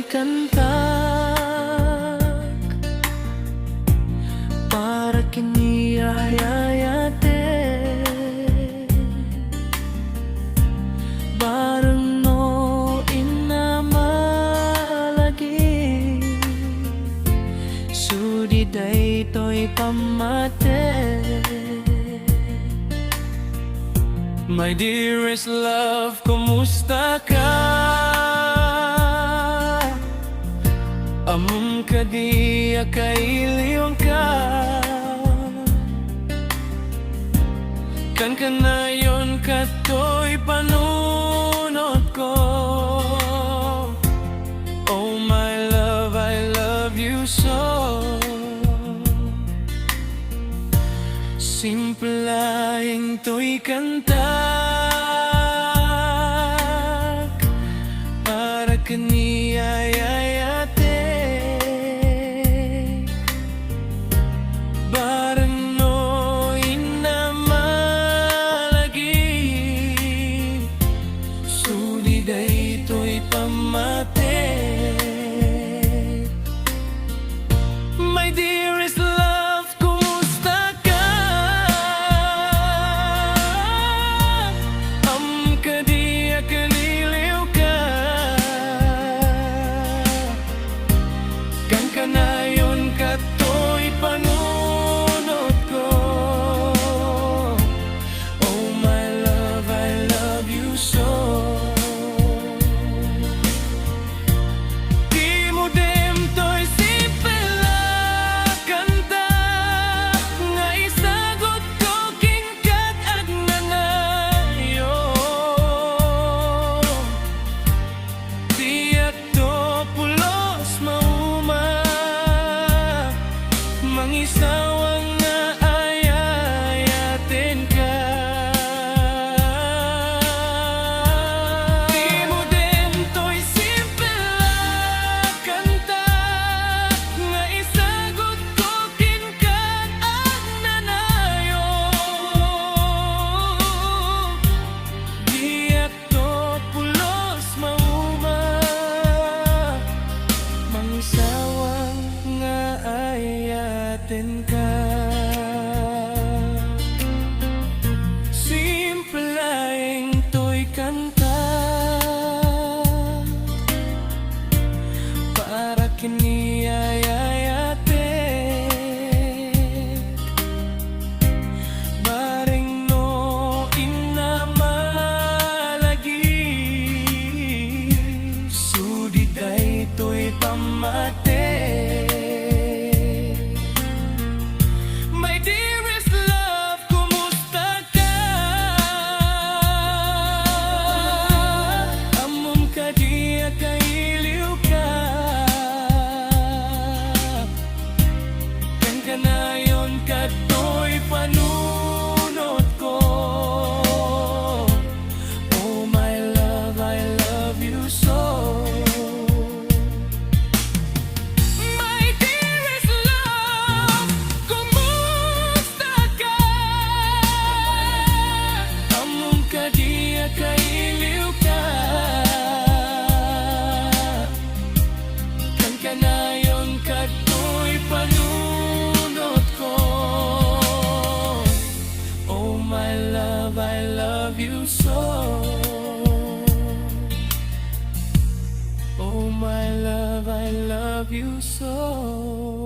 to'y kantak para kiniyayayate bareng no inamalagi sudiday to'y pamate. My dearest love, kumusta ka? Amom ka di akailiyon ka. Kan kanayon ka to'y panunod ko. Oh my love, I love you so. Simplaing to'y kantak para kaniyayayate bareng no inamalagi sudiday to'y pamate. My dearest love, kumusta ka? Kadi akaliliw ka. Kan kanayon ka to'y panunod ko. Oh my love, I love you so. Di mo dem to'y sipela kanta nga isagot ko kingkat ag nanayo. Tiyak to pulos mauma mangisawang nga ayayatin ka. Di mo din to'y simpela kanta nga isagot ko kinkat ang nanayo. Tiyak to pulos mauma mangisawang nga ayayatin ka. Simplaing to'y kanta para kiniyayayate baring no inamalagi sudiday to'y pamate. My dearest love, kumusta ka? Amom ka di akailiw ka. Kan kanayon ka to'y panunod ko. Oh my love, I love you so. My dearest love, kumusta ka? Amom ka di akailiw ka. Kan kanayon ka to'y panunod ko. Oh my love, I love you so. Oh my love, I love you so.